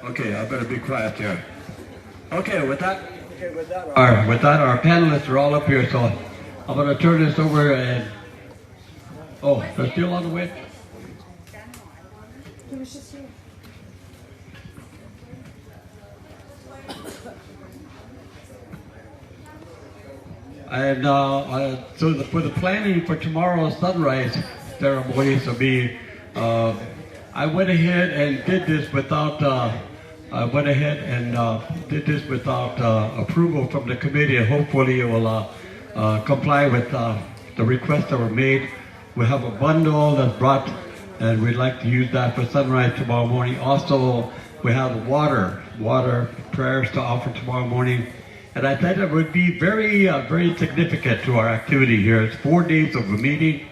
Okay, I better be quiet here. Okay, with that, our panelists are all up here, so I'm going to turn this over and... Oh, they're still on the way? And so for the planning for tomorrow's sunrise ceremonies will be, I went ahead and did this without, approval from the committee, and hopefully it will comply with the requests that were made. We have a bundle that's brought, and we'd like to use that for sunrise tomorrow morning. Also, we have water prayers to offer tomorrow morning. And I thought it would be very, very significant to our activity here. It's 4 days of a meeting,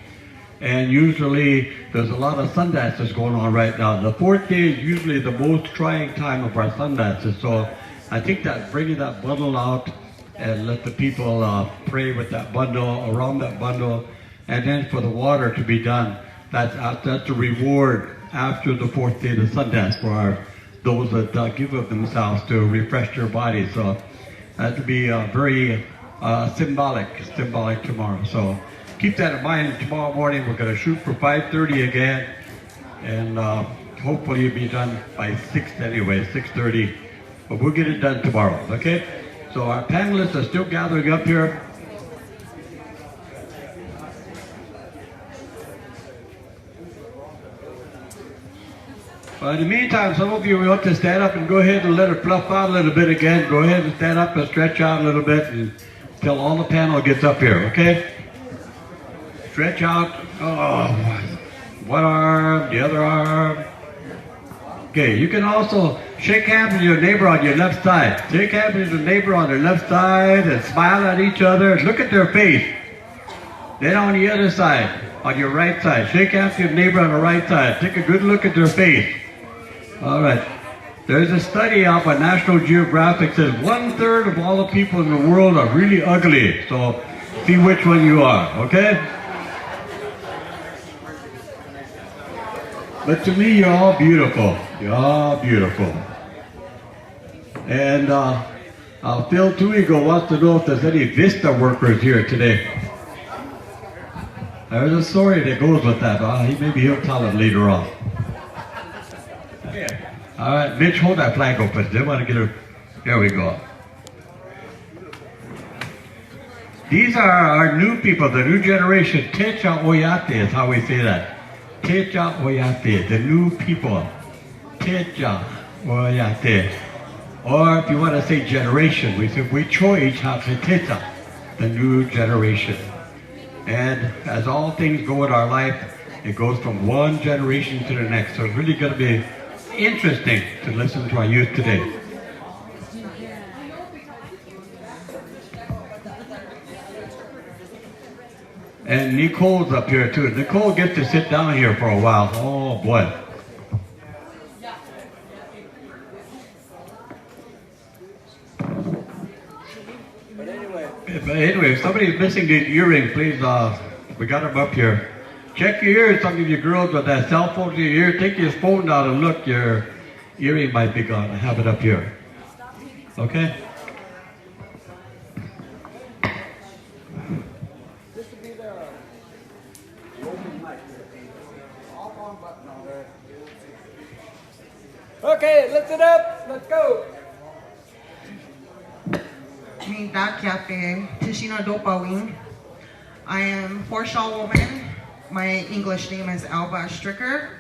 and usually there's a lot of sun dances going on right now. The 4th day is usually the most trying time of our sun dances. So I think that bringing that bundle out and let the people pray with that bundle, around that bundle, and then for the water to be done, that's a reward after the 4th day of the sun dance for those that give of themselves to refresh their bodies. So that will be very symbolic tomorrow. So keep that in mind. Tomorrow morning we're going to shoot for 5:30 again, and hopefully it'll be done by 6 anyway, 6:30. But we'll get it done tomorrow, okay? So our panelists are still gathering up here. In the meantime, some of you will have to stand up and go ahead and let it fluff out a little bit again. Go ahead and stand up and stretch out a little bit until all the panel gets up here, okay? Stretch out. Oh, one arm, the other arm. Okay, you can also shake hands with your neighbor on your left side. Shake hands with your neighbor on their left side and smile at each other. Look at their face. Then on the other side, on your right side, shake hands with your neighbor on the right side. Take a good look at their face. All right. There's a study out by National Geographic that says 1/3 of all the people in the world are really ugly. So see which one you are, okay? But to me, you're all beautiful. You're all beautiful. And Phil Tuigo wants to know if there's any Vista workers here today. There's a story that goes with that. Maybe he'll tell it later on. All right, Mitch, hold that flag open. They want to get her. There we go. These are our new people, the new generation. Techa Oyate is how we say that. Techa Oyate, the new people. Techa Oyate. Or if you want to say generation, we say we choice Techa, the new generation. And as all things go in our life, it goes from one generation to the next. So it's really going to be interesting to listen to our youth today. And Nicole's up here too. Nicole gets to sit down here for a while. Oh boy. But anyway, if somebody's missing the earring, please, we got them up here. Check your ears, some of you girls with that cell phone to your ear. Take your phone down and look, your earring might be gone. I have it up here. Okay? This would be the open mic. Off on button on there. Okay, lift it up. Let's go. I am Horseshaw woman. My English name is Alba Stricker.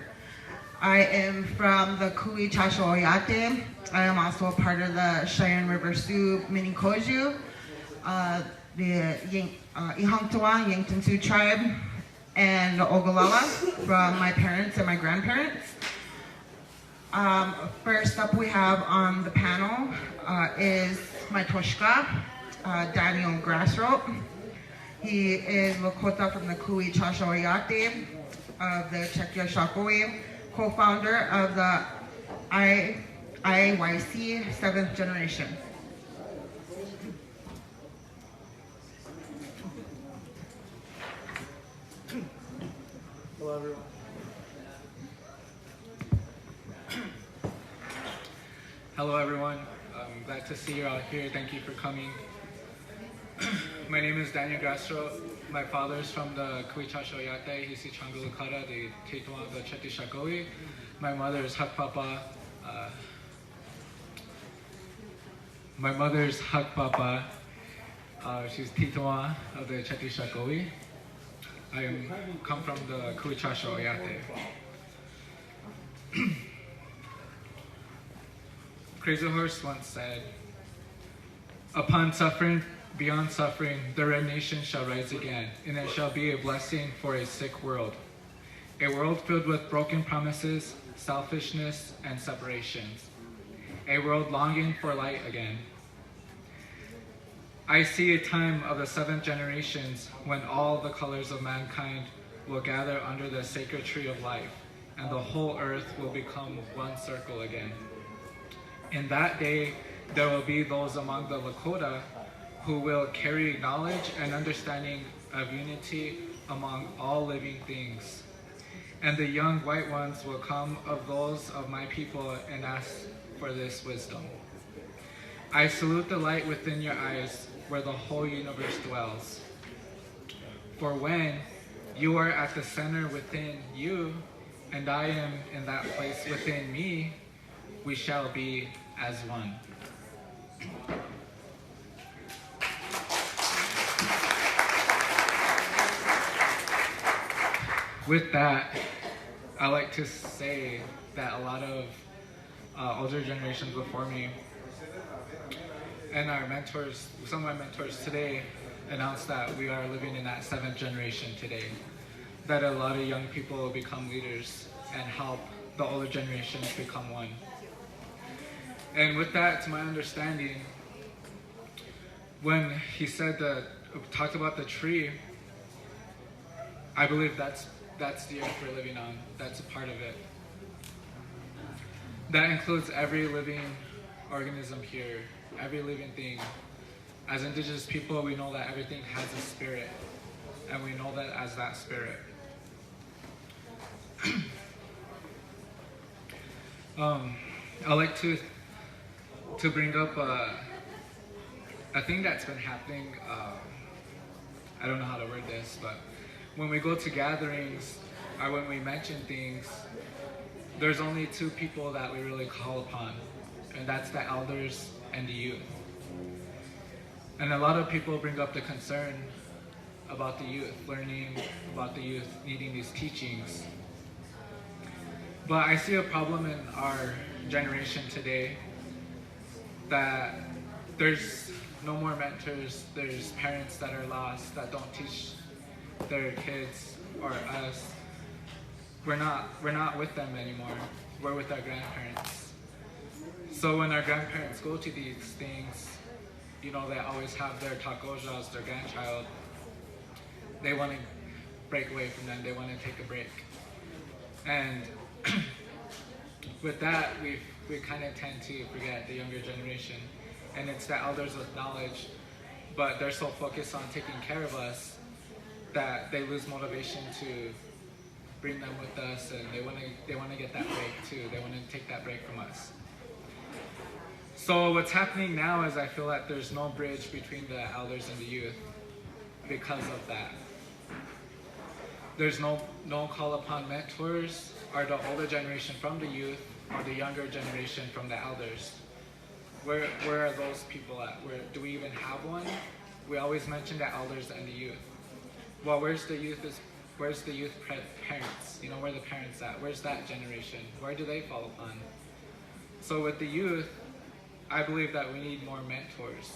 I am from the Kui Chasho Oyate. I am also a part of the Cheyenne River Sioux Mini Koju, the Ihangtawa Yankton Sioux tribe, and the Ogalala from my parents and my grandparents. First up we have on the panel is my Toshka, Daniel Grassrope. He is Lakota from the Kui Chasho Oyate of the Chekia Sakowin, co-founder of the IYC 7th generation. Hello everyone. Hello everyone, I'm glad to see you all here. Thank you for coming. My name is Daniel Grassrope. My father is from the Oyate, he's Sicangu Lakota, the Tituan, the Oceti Sakowin. My mother is Hakpapa. My mother is Hakpapa. She's Tituan of the Oceti Sakowin. I come from the Oyate. Crazy Horse once said, "Upon suffering, beyond suffering, the Red Nation shall rise again, and it shall be a blessing for a sick world. A world filled with broken promises, selfishness, and separations. A world longing for light again. I see a time of the 7th generations when all the colors of mankind will gather under the sacred tree of life, and the whole earth will become one circle again. In that day, there will be those among the Lakota who will carry knowledge and understanding of unity among all living things. And the young white ones will come of those of my people and ask for this wisdom. I salute the light within your eyes where the whole universe dwells. For when you are at the center within you, and I am in that place within me, we shall be as one." With that, I like to say that a lot of older generations before me and our mentors, some of my mentors today, announced that we are living in that 7th generation today. That a lot of young people will become leaders and help the older generations become one. And with that, to my understanding, when he said that, talked about the tree, I believe that's the earth we're living on. That's a part of it. That includes every living organism here, every living thing. As Indigenous people, we know that everything has a spirit, and we know that as that spirit. I like to bring up a thing that's been happening. I don't know how to word this, but when we go to gatherings or when we mention things, there's only 2 people that we really call upon, and that's the elders and the youth. And a lot of people bring up the concern about the youth, learning about the youth needing these teachings. But I see a problem in our generation today that there's no more mentors, there's parents that are lost, that don't teach their kids or us. We're not with them anymore. We're with our grandparents. So when our grandparents go to these things, you know, they always have their takojas, their grandchild. They want to break away from them. They want to take a break. And with that, we kind of tend to forget the younger generation. And it's the elders with knowledge, but they're so focused on taking care of us that they lose motivation to bring them with us, and they want to get that break too. They want to take that break from us. So what's happening now is I feel that there's no bridge between the elders and the youth because of that. There's no call upon mentors or the older generation from the youth or the younger generation from the elders. Where are those people at? Do we even have one? We always mention the elders and the youth. Well, where's the youth parents? You know, where are the parents at? Where's that generation? Where do they fall upon? So with the youth, I believe that we need more mentors.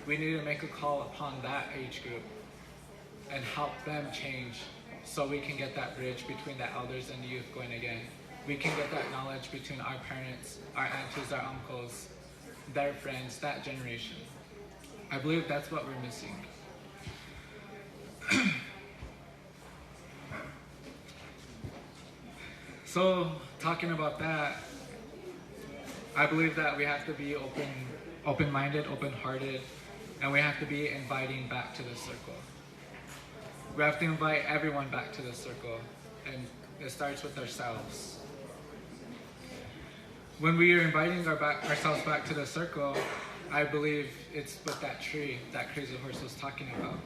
We need to make a call upon that age group and help them change so we can get that bridge between the elders and the youth going again. We can get that knowledge between our parents, our aunties, our uncles, their friends, that generation. I believe that's what we're missing. So, talking about that, I believe that we have to be open-minded, open-hearted, and we have to be inviting back to the circle. We have to invite everyone back to the circle, and it starts with ourselves. When we are inviting ourselves back to the circle, I believe it's with that tree that Crazy Horse was talking about.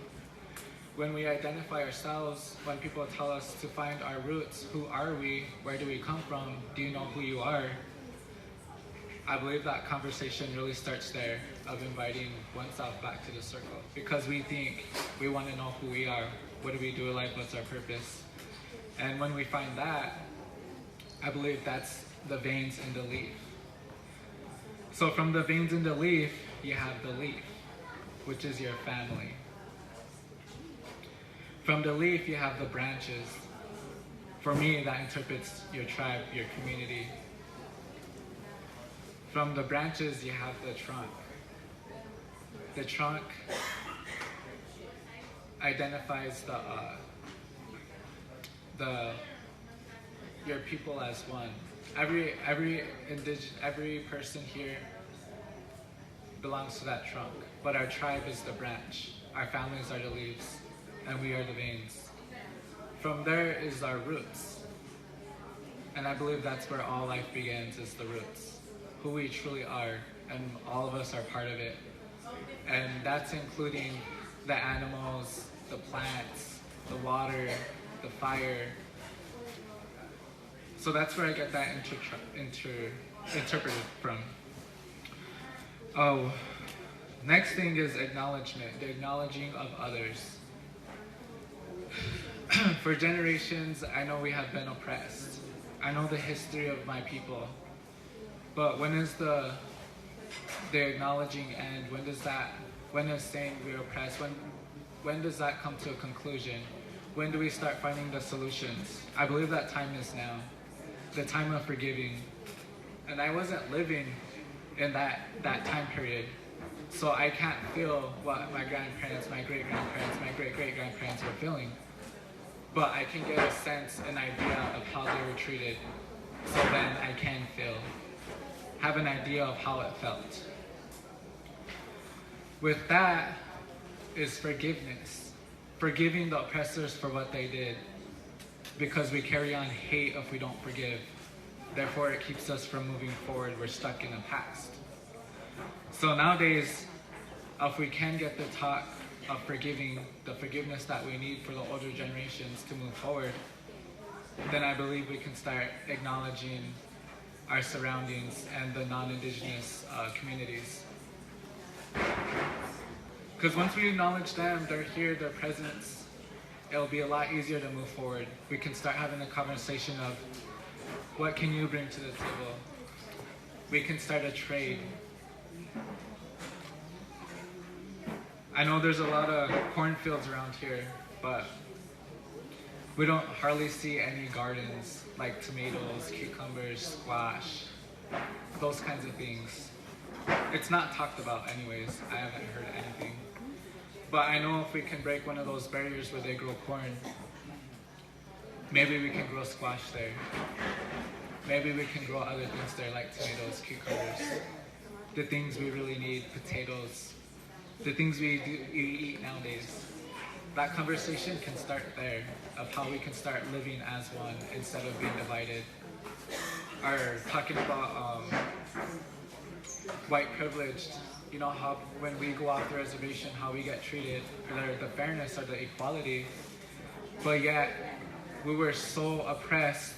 When we identify ourselves, when people tell us to find our roots, who are we, where do we come from, do you know who you are? I believe that conversation really starts there, of inviting oneself back to the circle. Because we think we want to know who we are, what do we do in life, what's our purpose? And when we find that, I believe that's the veins in the leaf. So from the veins in the leaf, you have the leaf, which is your family. From the leaf, you have the branches. For me, that interprets your tribe, your community. From the branches, you have the trunk. The trunk identifies your people as one. Every person here belongs to that trunk, but our tribe is the branch. Our families are the leaves, and we are the veins. From there is our roots, and I believe that's where all life begins, is the roots, who we truly are, and all of us are part of it. And that's including the animals, the plants, the water, the fire. So that's where I get that interpreted from. Oh, next thing is acknowledgement, the acknowledging of others. For generations, I know we have been oppressed. I know the history of my people. But when is the acknowledging end? When is saying we're oppressed? When does that come to a conclusion? When do we start finding the solutions? I believe that time is now. The time of forgiving. And I wasn't living in that time period. So I can't feel what my grandparents, my great-grandparents, my great-great-grandparents were feeling. But I can get a sense, an idea of how they were treated. So then I can have an idea of how it felt. With that is forgiveness. Forgiving the oppressors for what they did. Because we carry on hate if we don't forgive. Therefore, it keeps us from moving forward. We're stuck in the past. So nowadays, if we can get the talk of forgiving, the forgiveness that we need for the older generations to move forward, then I believe we can start acknowledging our surroundings and the non-Indigenous communities. Because once we acknowledge them, they're here, their presence, it'll be a lot easier to move forward. We can start having a conversation of, what can you bring to the table? We can start a trade. I know there's a lot of cornfields around here, but we don't hardly see any gardens like tomatoes, cucumbers, squash, those kinds of things. It's not talked about anyways. I haven't heard anything. But I know if we can break one of those barriers where they grow corn, maybe we can grow squash there. Maybe we can grow other things there like tomatoes, cucumbers, the things we really need, potatoes, the things we eat nowadays. That conversation can start there, of how we can start living as one instead of being divided. Or talking about white privileged, you know, how when we go off the reservation, how we get treated, or the fairness or the equality, but yet we were so oppressed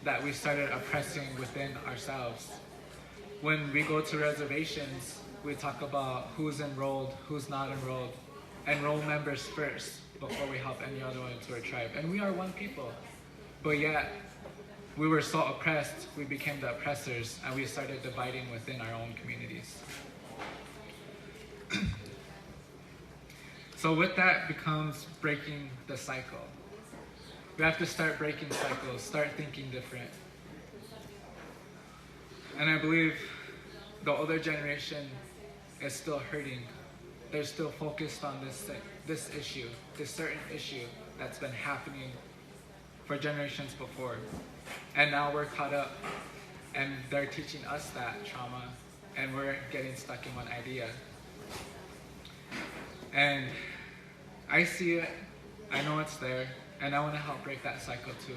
that we started oppressing within ourselves. When we go to reservations, we talk about who's enrolled, who's not enrolled. Enroll members first before we help any other one into our tribe. And we are one people. But yet, we were so oppressed, we became the oppressors, and we started dividing within our own communities. So with that becomes breaking the cycle. We have to start breaking cycles, start thinking different. And I believe the older generation is still hurting. They're still focused on this issue, this certain issue that's been happening for generations before. And now we're caught up, and they're teaching us that trauma, and we're getting stuck in one idea. And I see it, I know it's there, and I want to help break that cycle too.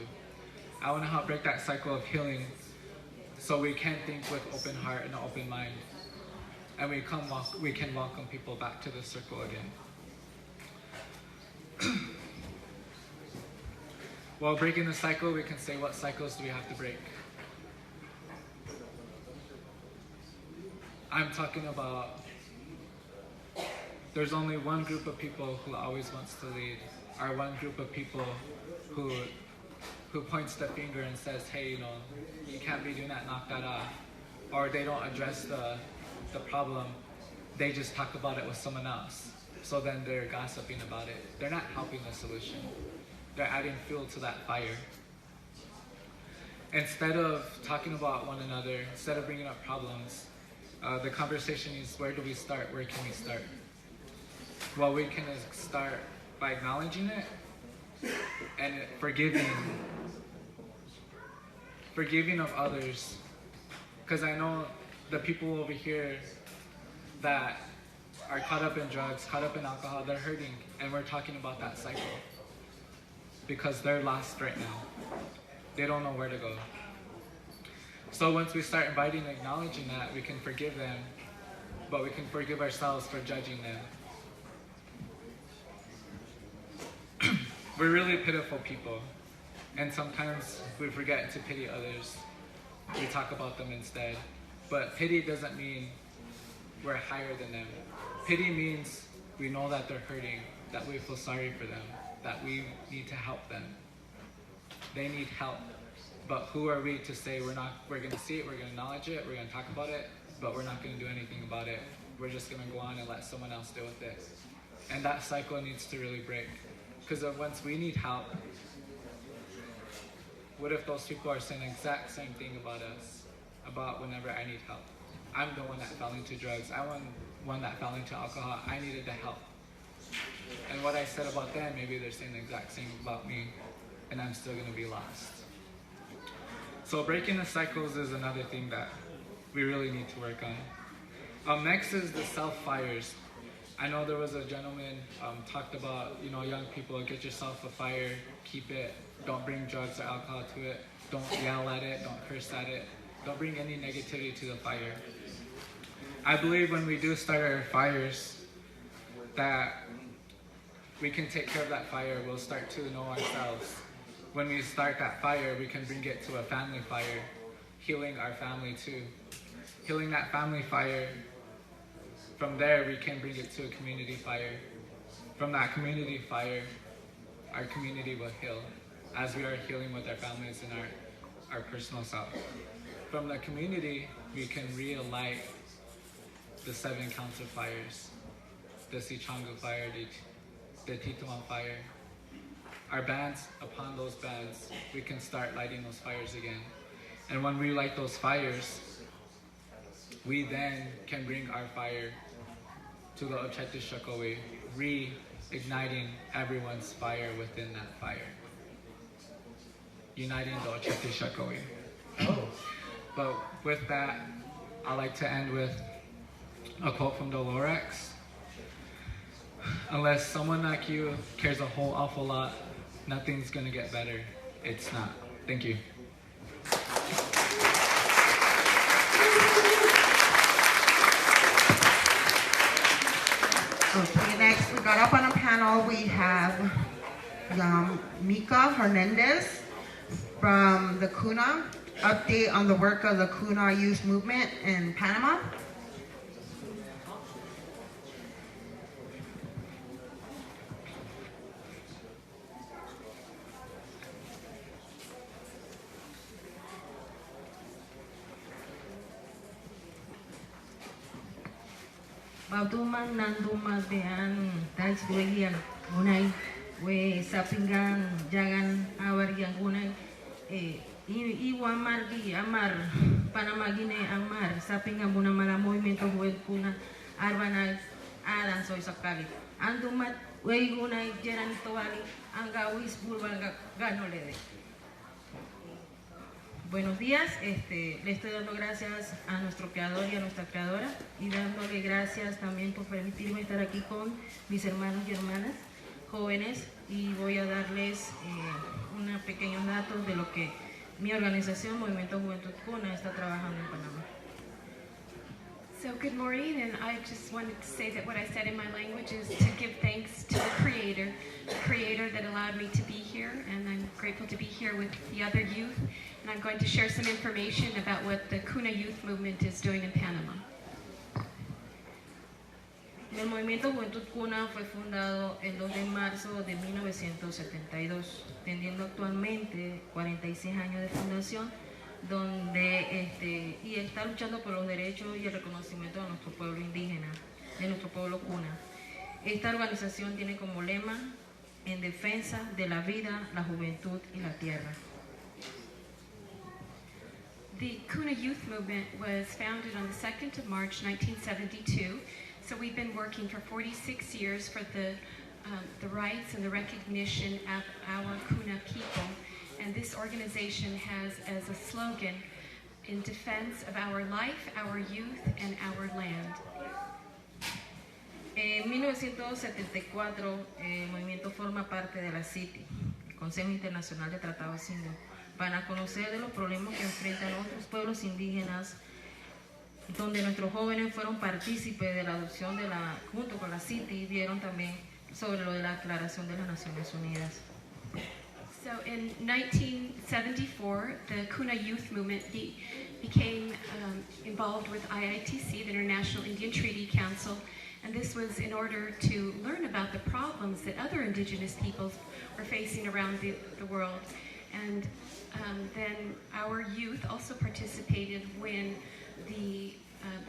I want to help break that cycle of healing so we can think with open heart and an open mind, and we can welcome people back to the circle again. While breaking the cycle, we can say, what cycles do we have to break? I'm talking about, there's only one group of people who always wants to lead, or one group of people who points the finger and says, hey, you know, you can't be doing that, knock that off. Or they don't address the problem, they just talk about it with someone else. So then they're gossiping about it. They're not helping the solution. They're adding fuel to that fire. Instead of talking about one another, instead of bringing up problems, the conversation is, where do we start? Where can we start? Well, we can start by acknowledging it and forgiving of others. Because I know the people over here that are caught up in drugs, caught up in alcohol, they're hurting, and we're talking about that cycle. Because they're lost right now. They don't know where to go. So once we start inviting and acknowledging that, we can forgive them, but we can forgive ourselves for judging them. We're really pitiful people, and sometimes we forget to pity others. We talk about them instead. But pity doesn't mean we're higher than them. Pity means we know that they're hurting, that we feel sorry for them, that we need to help them. They need help. But who are we to say we're going to see it, we're going to acknowledge it, we're going to talk about it, but we're not going to do anything about it. We're just going to go on and let someone else deal with it. And that cycle needs to really break. Because once we need help, what if those people are saying the exact same thing about us, about whenever I need help? I'm the one that fell into drugs. I'm the one that fell into alcohol. I needed the help. And what I said about them, maybe they're saying the exact same about me, and I'm still going to be lost. So breaking the cycles is another thing that we really need to work on. Next is the self-fires. I know there was a gentleman talked about, you know, young people, get yourself a fire, keep it, don't bring drugs or alcohol to it, don't yell at it, don't curse at it, don't bring any negativity to the fire. I believe when we do start our fires, that we can take care of that fire, we'll start to know ourselves. When we start that fire, we can bring it to a family fire, healing our family too. Healing that family fire, from there we can bring it to a community fire. From that community fire, our community will heal, as we are healing with our families and our personal self. From the community, we can relight the 7 council fires, the Sicangu fire, the Tituan fire. Our bands, upon those bands, we can start lighting those fires again. And when we light those fires, we then can bring our fire to the Oceti Sakowin, reigniting everyone's fire within that fire. Uniting the Oceti Sakowin. But with that, I like to end with a quote from the Lorax. Unless someone like you cares a whole awful lot, nothing's gonna get better. It's not. Thank you. Okay, next we got up on a panel. We have Yamika Hernandez from the Kuna. Update on the work of the Kuna youth movement in Panama. Bautuman nandumas bean tais duelian unai we sapingan jangan awar yang unai iwa margi amar panamagine amar sapingan buna mala movimiento huel kuna arbana adan soy sakali andumat we unai jeran toali anga wis bulbalga ganolede. Buenos días, le estoy dando gracias a nuestro creador y a nuestra creadora y dándole gracias también por permitirme estar aquí con mis hermanos y hermanas jóvenes y voy a darles unos pequeños datos de lo que mi organización, Movimiento Juventud Kuna, está trabajando en Panamá. So good morning, and I just wanted to say that what I said in my language is to give thanks to the Creator that allowed me to be here, and I'm grateful to be here with the other youth, and I'm going to share some information about what the Kuna youth movement is doing in Panama. El movimiento Juventud Kuna fue fundado el 2 de marzo de 1972, teniendo actualmente 46 años de fundación, y está luchando por los derechos y el reconocimiento de nuestro pueblo indígena, de nuestro pueblo Kuna. Esta organización tiene como lema: en defensa de la vida, la juventud y la tierra. The Kuna Youth Movement was founded on the 2nd of March 1972. So we've been working for 46 years for the rights and the recognition of our Kuna people. And this organization has as a slogan, in defense of our life, our youth, and our land. En 1974, el movimiento forma parte de la CITI, el Consejo Internacional de Tratados Indios, para conocer de los problemas que enfrentan otros pueblos indígenas, donde nuestros jóvenes fueron partícipes de la adopción junto con la CITI, vieron también sobre lo de la Declaración de las Naciones Unidas. So in 1974, the Kuna Youth Movement became involved with IITC, the International Indian Treaty Council, and this was in order to learn about the problems that other indigenous peoples were facing around the world. And then our youth also participated when the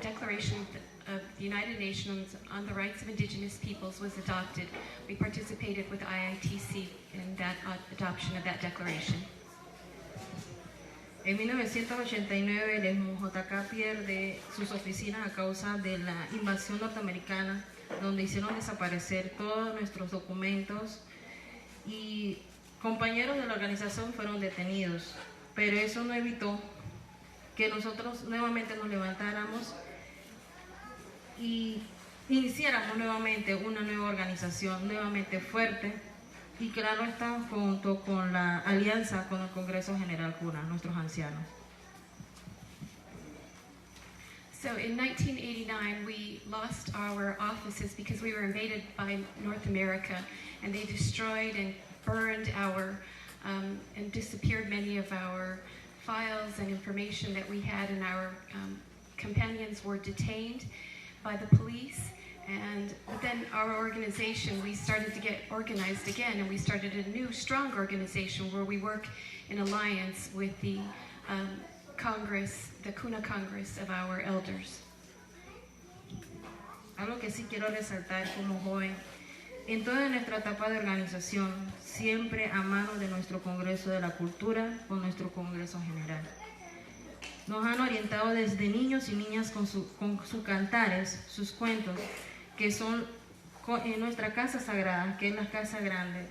Declaration of the United Nations on the Rights of Indigenous Peoples was adopted. We participated with IITC in that adoption of that declaration. En 1989, el MJK pierde sus oficinas a causa de la invasión norteamericana, donde hicieron desaparecer todos nuestros documentos y compañeros de la organización fueron detenidos, pero eso no evitó que nosotros nuevamente nos levantáramos y iniciáramos nuevamente una nueva organización, nuevamente fuerte, y claro está, junto con la alianza con el Congreso General Kuna, nuestros ancianos. So in 1989, we lost our offices because we were invaded by North America, and they destroyed and burned and disappeared many of our files and information that we had, and our companions were detained by the police. And then our organization, we started to get organized again, and we started a new, strong organization where we work in alliance with the Congress, the Kuna Congress of our elders. Algo que sí quiero resaltar como joven, en toda nuestra etapa de organización, siempre a mano de nuestro Congreso de la Cultura o nuestro Congreso General. Nos han orientado desde niños y niñas con sus cantares, sus cuentos, que son en nuestra casa sagrada, que es la casa grande,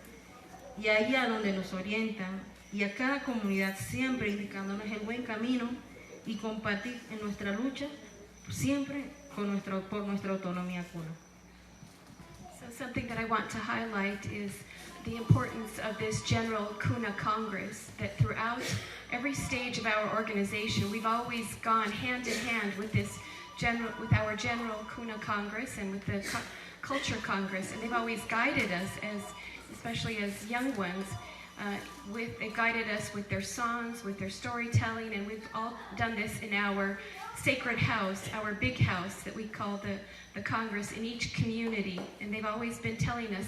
y ahí a donde nos orientan, y a cada comunidad siempre indicándonos el buen camino y compartir en nuestra lucha siempre por nuestra autonomía Kuna. So something that I want to highlight is the importance of this General Kuna Congress, that throughout every stage of our organization, we've always gone hand in hand with our General Kuna Congress and with the Culture Congress, and they've always guided us, especially as young ones. They've guided us with their songs, with their storytelling, and we've all done this in our sacred house, our big house that we call the Congress in each community. And they've always been telling us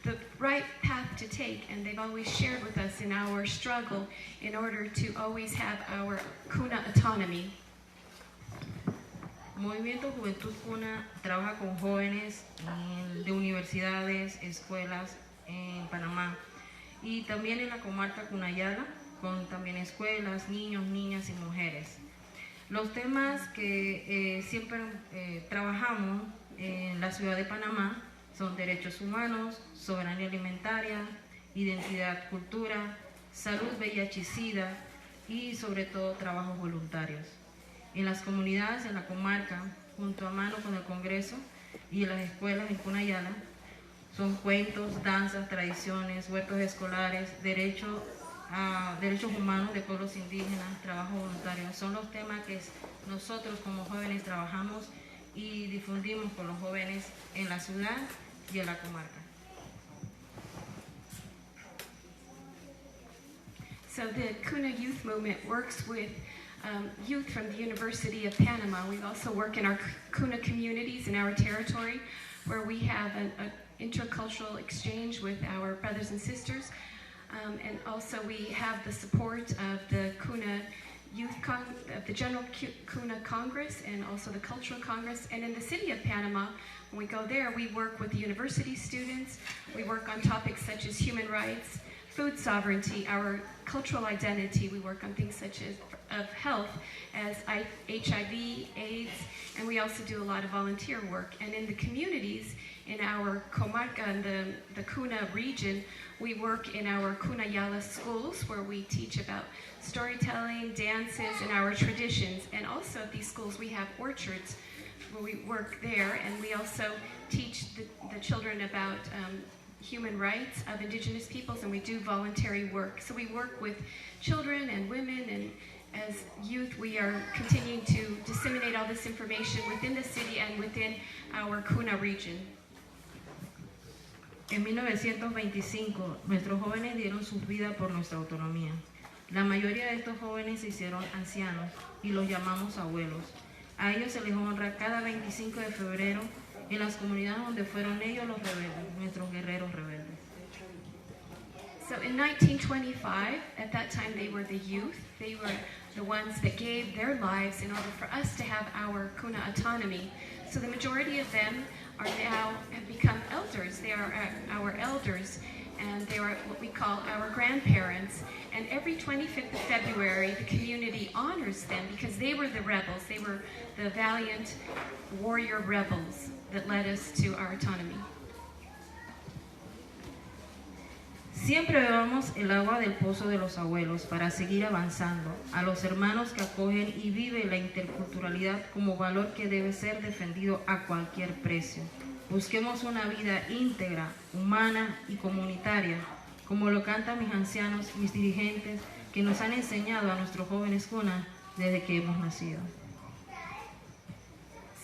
the right path to take, and they've always shared with us in our struggle in order to always have our Kuna autonomy. Movimiento Juventud Kuna trabaja con jóvenes de universidades, escuelas en Panamá y también en la comarca Cunayala, con también escuelas, niños, niñas y mujeres. Los temas que siempre trabajamos en la ciudad de Panamá son derechos humanos, soberanía alimentaria, identidad, cultura, salud VIH-Sida y sobre todo trabajos voluntarios. En las comunidades, en la comarca, junto a mano con el Congreso y en las escuelas en Cunayala, son cuentos, danzas, tradiciones, huertos escolares, derecho derechos humanos de pueblos indígenas, trabajo voluntario. Son los temas que nosotros como jóvenes trabajamos y difundimos con los jóvenes en la ciudad y en la comarca. So the Kuna Youth Movement works with youth from the University of Panama. We also work in our Kuna communities in our territory, where we have an intercultural exchange with our brothers and sisters. And also we have the support of the Kuna of the General Kuna Congress and also the Cultural Congress. And in the city of Panama, when we go there, we work with the university students. We work on topics such as human rights, food sovereignty, our cultural identity. We work on things such as of health as HIV, AIDS, and we also do a lot of volunteer work. And in the communities, in our comarca, in the Kuna region, we work in our Kunayala schools where we teach about storytelling, dances, and our traditions. And also at these schools we have orchards where we work there, and we also teach the children about human rights of Indigenous peoples, and we do voluntary work. So we work with children and women, and as youth we are continuing to disseminate all this information within the city and within our Kuna region. En 1925, nuestros jóvenes dieron sus vidas por nuestra autonomía. La mayoría de estos jóvenes se hicieron ancianos y los llamamos abuelos. A ellos se les honra cada 25 de febrero en las comunidades donde fueron ellos los rebeldes, nuestros guerreros rebeldes. So in 1925, at that time they were the youth. They were the ones that gave their lives in order for us to have our Kuna autonomy. So the majority of them are now have become elders. They are our elders, and they are what we call our grandparents. And every 25th of February, the community honors them because they were the rebels. They were the valiant warrior rebels that led us to our autonomy. Siempre bebamos el agua del pozo de los abuelos para seguir avanzando, a los hermanos que acogen y viven la interculturalidad como valor que debe ser defendido a cualquier precio. Busquemos una vida íntegra, humana y comunitaria, como lo cantan mis ancianos, mis dirigentes, que nos han enseñado a nuestros jóvenes Kuna desde que hemos nacido.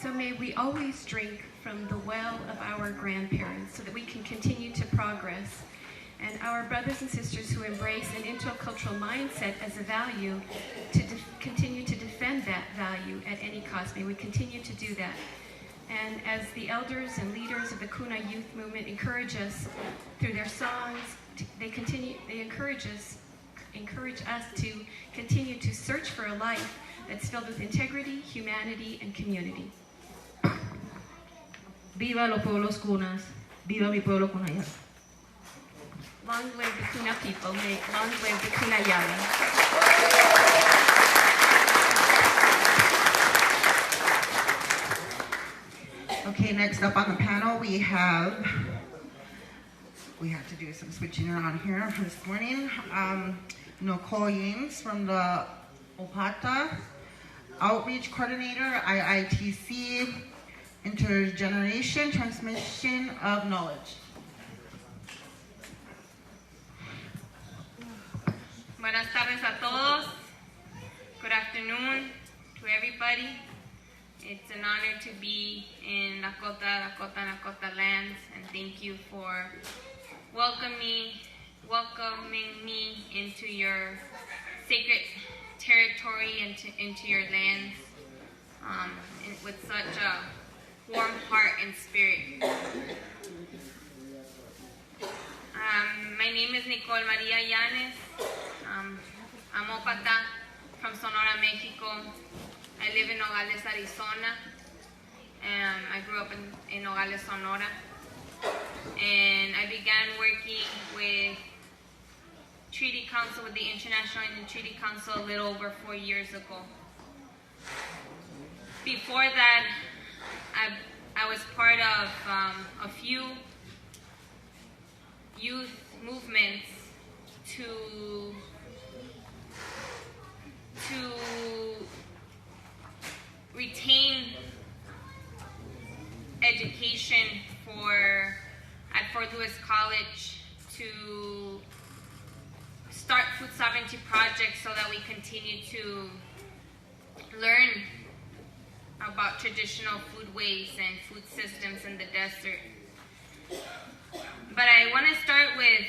So may we always drink from the well of our grandparents so that we can continue to progress. And our brothers and sisters who embrace an intercultural mindset as a value to continue to defend that value at any cost. May we continue to do that. And as the elders and leaders of the Kuna youth movement encourage us through their songs, they encourage us to continue to search for a life that's filled with integrity, humanity, and community. Viva los pueblos Kunas, viva mi pueblo Kunayala. Long live the Kuna people, long live the Kunayala. Okay, next up on the panel we have to do some switching around here this morning. Nicole from the Opata, Outreach Coordinator, IITC, Intergeneration Transmission of Knowledge. Buenas tardes a todos. Good afternoon to everybody. It's an honor to be in Lakota lands, and thank you for welcoming me into your sacred territory and into your lands with such a warm heart and spirit. My name is Nicole Maria Yanes. I'm Opata from Sonora, Mexico. I live in Nogales, Arizona. I grew up in Nogales, Sonora. And I began working with Treaty Council, with the International Treaty Council, a little over 4 years ago. Before that, I was part of a few youth movements to retain education at Fort Lewis College, to start food sovereignty project so that we continue to learn about traditional foodways and food systems in the desert. But I want to start with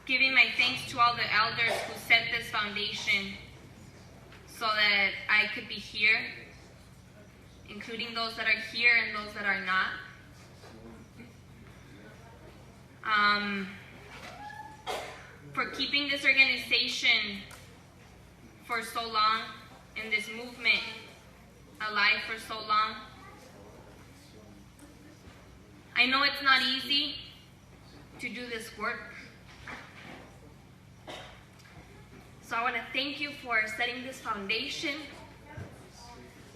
giving my thanks to all the elders who set this foundation so that I could be here, including those that are here and those that are not. For keeping this organization for so long and this movement alive for so long. I know it's not easy to do this work. So I want to thank you for setting this foundation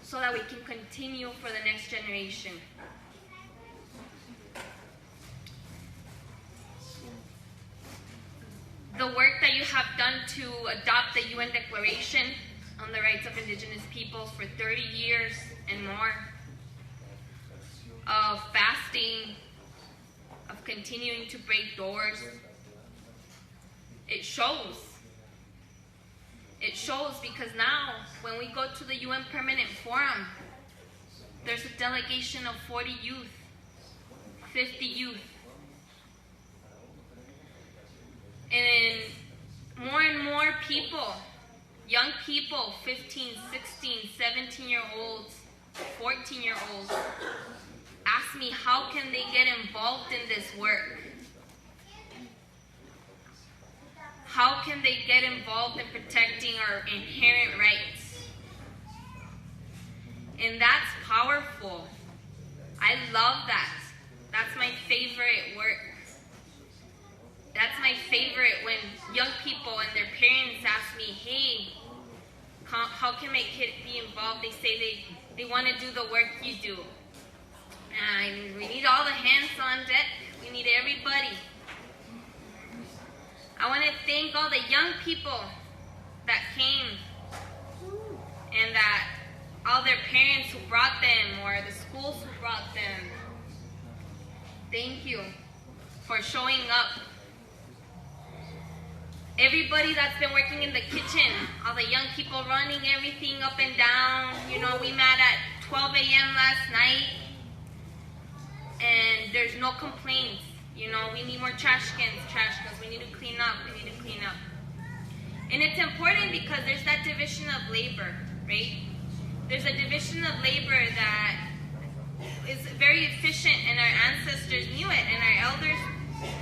so that we can continue for the next generation. The work that you have done to adopt the UN Declaration on the Rights of Indigenous Peoples for 30 years and more, of fasting, of continuing to break doors, it shows. It shows because now, when we go to the UN Permanent Forum, there's a delegation of 40 youth, 50 youth. And more and more people, young people, 15, 16, 17-year-olds, 14-year-olds, ask me how can they get involved in this work? How can they get involved in protecting our inherent rights? And that's powerful. I love that. That's my favorite work. That's my favorite when young people and their parents ask me, hey, how can my kid be involved? They say they want to do the work you do. And we need all the hands on deck. We need everybody. I want to thank all the young people that came and that all their parents who brought them or the schools who brought them. Thank you for showing up. Everybody that's been working in the kitchen, all the young people running everything up and down. You know, we met at 12 a.m. last night, and there's no complaints. You know, we need more trash cans. We need to clean up. And it's important because there's that division of labor, right? There's a division of labor that is very efficient, and our ancestors knew it, and our elders,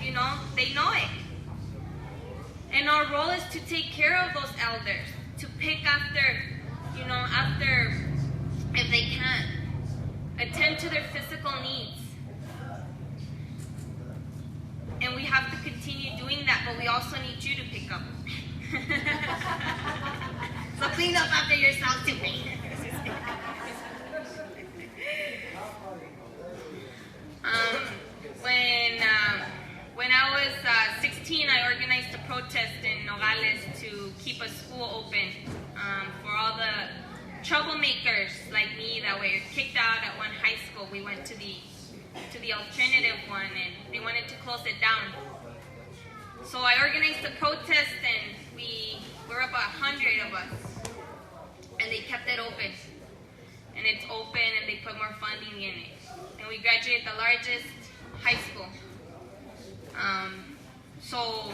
you know, they know it. And our role is to take care of those elders, to pick after, you know, after, if they can, attend to their physical needs. And we have to continue doing that, but we also need you to pick up. So clean up after yourself too. When I was 16, I organized a protest in Nogales to keep a school open for all the troublemakers like me that were kicked out at one high school. We went to the alternative one, and they wanted to close it down. So I organized a protest, and we were about 100 of us, and they kept it open. And it's open, and they put more funding in it. And we graduated the largest high school. So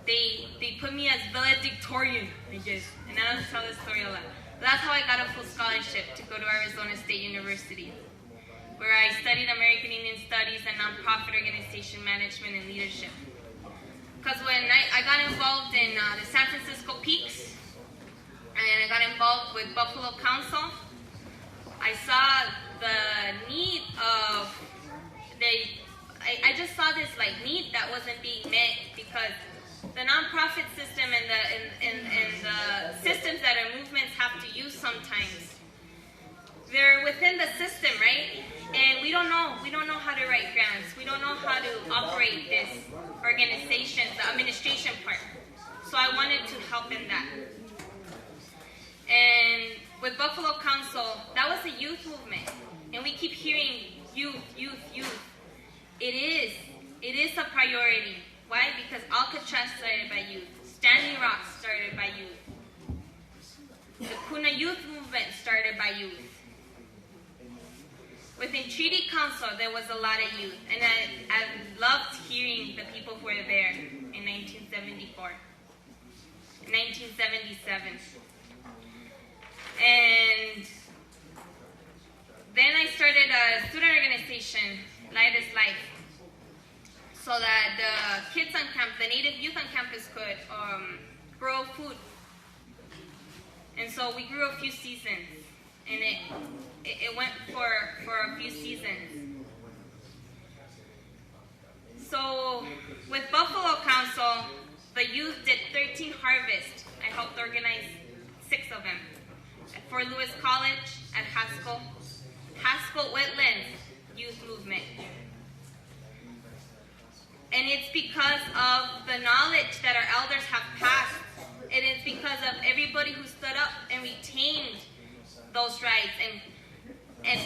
they put me as valedictorian, I guess. And I don't tell this story a lot. But that's how I got a full scholarship to go to Arizona State University, where I studied American Indian Studies and nonprofit organization management and leadership. Because when I got involved in the San Francisco Peaks, and I got involved with Buffalo Council, I saw the need of I just saw this like need that wasn't being met, because the nonprofit system and the systems that our movements have to use sometimes, they're within the system, right? And we don't know how to write grants. We don't know how to operate this organization, the administration part. So I wanted to help in that. And with Buffalo Council, that was a youth movement. And we keep hearing youth. It is a priority. Why? Because Alcatraz started by youth. Standing Rock started by youth. The Kuna youth movement started by youth. Within Treaty Council, there was a lot of youth, and I loved hearing the people who were there in 1974, 1977. And then I started a student organization, Light is Life, so that the kids on campus, the native youth on campus could grow food. And so we grew a few seasons, and it went for a few seasons. So with Buffalo Council, the youth did 13 harvests. I helped organize 6 of them. At Fort Lewis College, at Haskell Wetlands Youth Movement. And it's because of the knowledge that our elders have passed. It is because of everybody who stood up and retained those rights and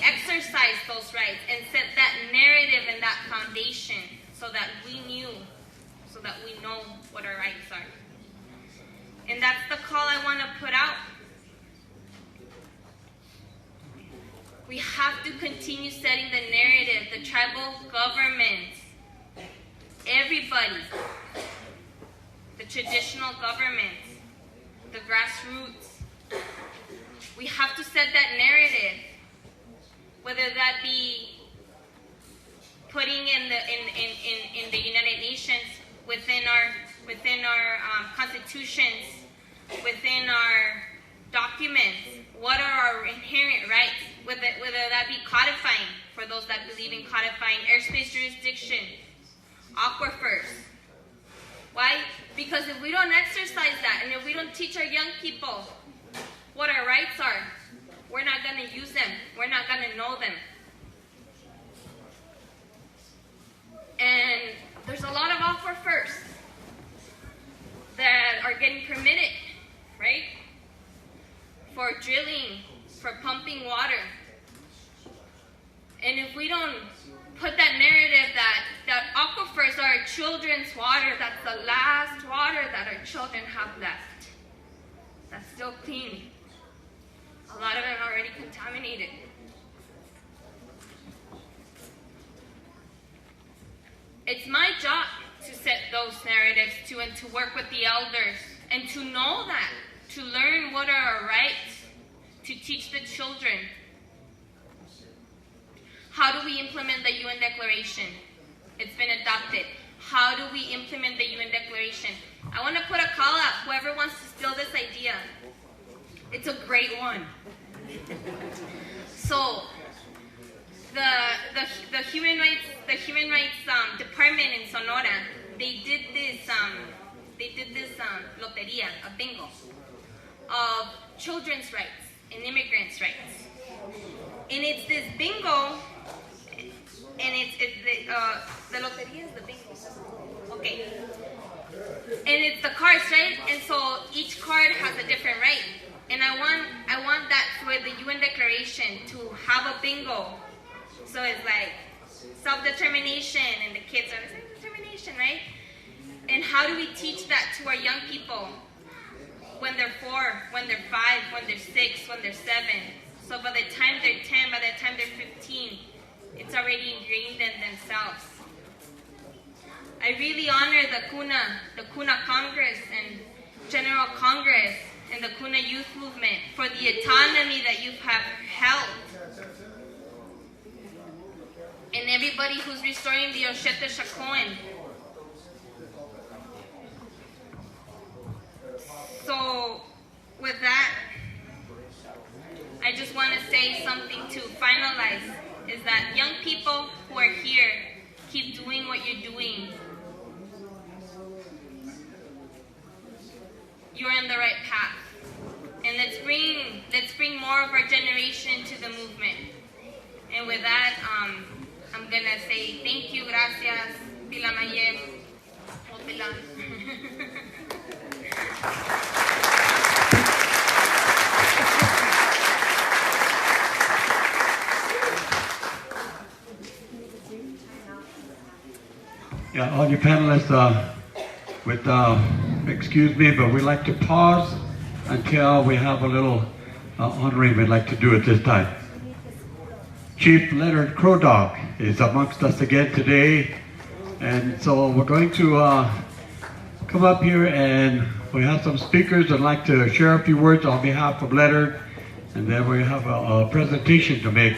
exercised those rights and set that narrative and that foundation so that we know what our rights are. And that's the call I want to put out. We have to continue setting the narrative, the tribal governments, everybody, the traditional governments, the grassroots. We have to set that narrative, whether that be putting in the United Nations, within our constitutions, within our documents, what are our inherent rights, whether that be codifying, for those that believe in codifying airspace jurisdiction, aquifers. Why? Because if we don't exercise that, and if we don't teach our young people what our rights are, we're not going to use them. We're not going to know them. And there's a lot of aquifers that are getting permitted, right? For drilling, for pumping water. And if we don't put that narrative that aquifers are our children's water, that's the last water that our children have left, that's still clean. A lot of them are already contaminated. It's my job to set those narratives and to work with the elders and to know that, to learn what are our rights, to teach the children. How do we implement the UN Declaration? It's been adopted. How do we implement the UN Declaration? I want to put a call out, whoever wants to steal this idea. It's a great one. So, the human rights department in Sonora, they did this loteria, a bingo of children's rights and immigrants' rights. And it's this bingo, and it's the loteria is the bingo. Okay. And it's the cards, right? And so each card has a different right. And I want that for the UN Declaration to have a bingo. So it's like self-determination, and the kids are self-determination, right? And how do we teach that to our young people when they're 4, when they're 5, when they're 6, when they're 7? So by the time they're 10, by the time they're 15, it's already ingrained in themselves. I really honor the Kuna Congress and General Congress and the Kuna Youth Movement for the autonomy that you have held. And everybody who's restoring the Oceti Sakowin. So, with that, I just want to say something to finalize, is that young people who are here, keep doing what you're doing. You're on the right path. And let's bring more of our generation to the movement. And with that, I'm going to say thank you, gracias, Pila Maye, Opela. Yeah, all you panelists, with, excuse me, but we'd like to pause until we have a little honoring we'd like to do at this time. Chief Leanord Crow Dog is amongst us again today, and so we're going to come up here, and we have some speakers that'd like to share a few words on behalf of Leanord, and then we have a presentation to make.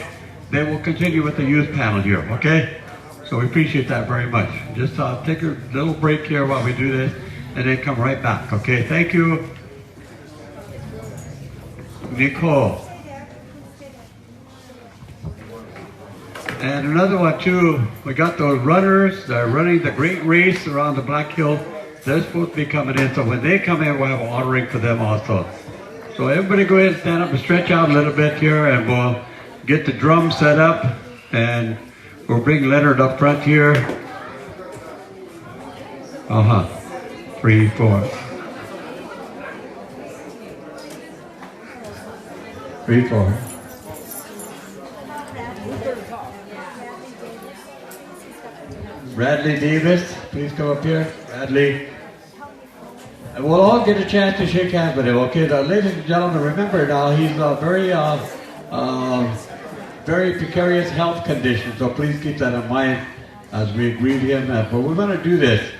Then we'll continue with the youth panel here, okay? So we appreciate that very much. Just take a little break here while we do this, and then come right back, okay? Thank you. Nicole. And another one too, we got those runners that are running the great race around the Black Hills. They're supposed to be coming in, so when they come in, we'll have an honoring for them also. So everybody go ahead and stand up and stretch out a little bit here, and we'll get the drum set up, and we'll bring Leanord up front here. 3, 4. 3, 4. Bradley Davis, please come up here. Bradley. And we'll all get a chance to shake hands with him, okay? Now, ladies and gentlemen, remember now, he's a very precarious health condition, so please keep that in mind as we greet him. But we're going to do this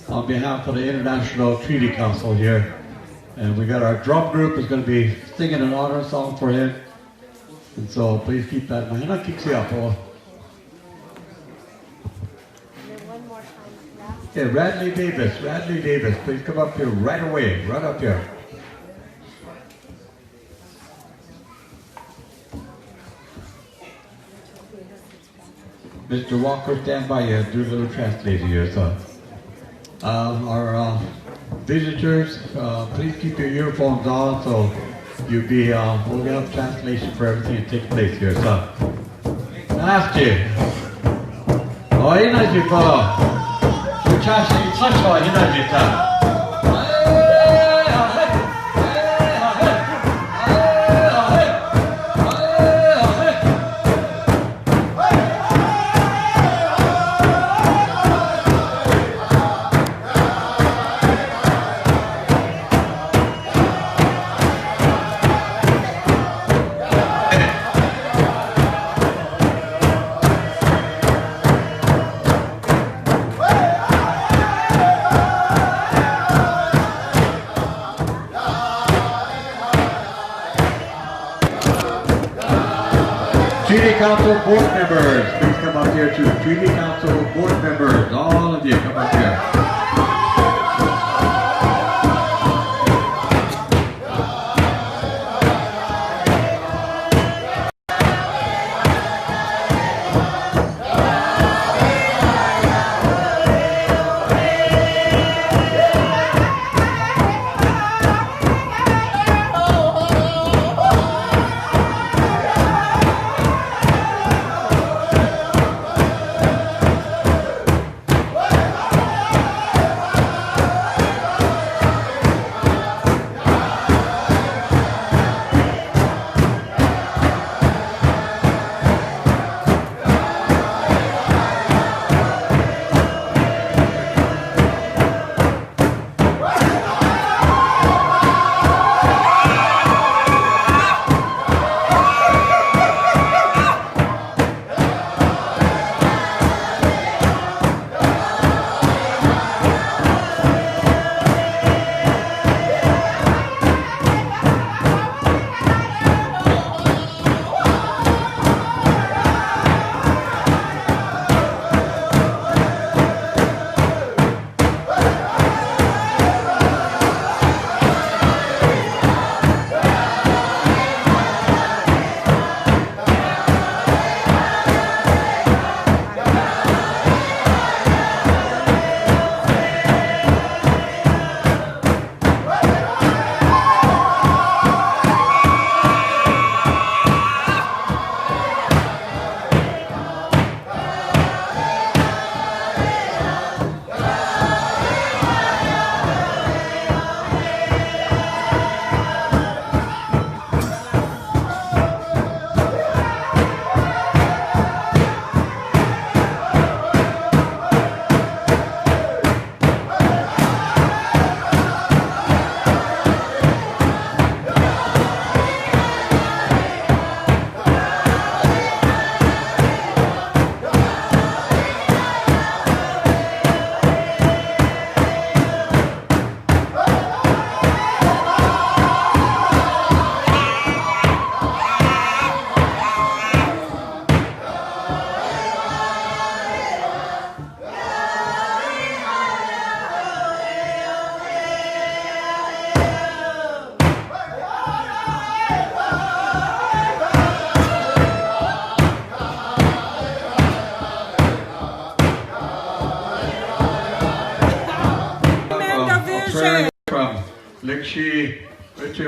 on behalf of the International Treaty Council here. And we got our drum group is going to be singing an honor song for him. And so please keep that in mind. I'll kick you up, oh. Okay, Bradley Davis, please come up here right away, right up here. Mr. Walker, stand by you, do a little translating here, so. Our visitors, please keep your earphones on, so you'll be, we'll have translation for everything that takes place here, so. Nasty. Oh, you know, you follow. Wicasa, it's such a, you know, you follow. Treaty Council board members, please come up here too. Treaty Council board members, all of you come up here.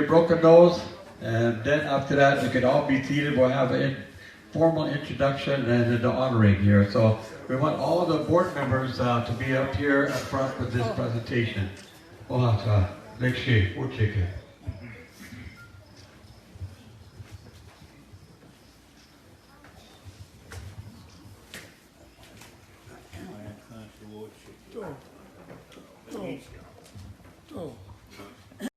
broken nose, and then after that, you can all be seated. We'll have an formal introduction and then the honoring here. So we want all the board members to be up here up front with this presentation. Oyate, next year, we'll take it. Oh.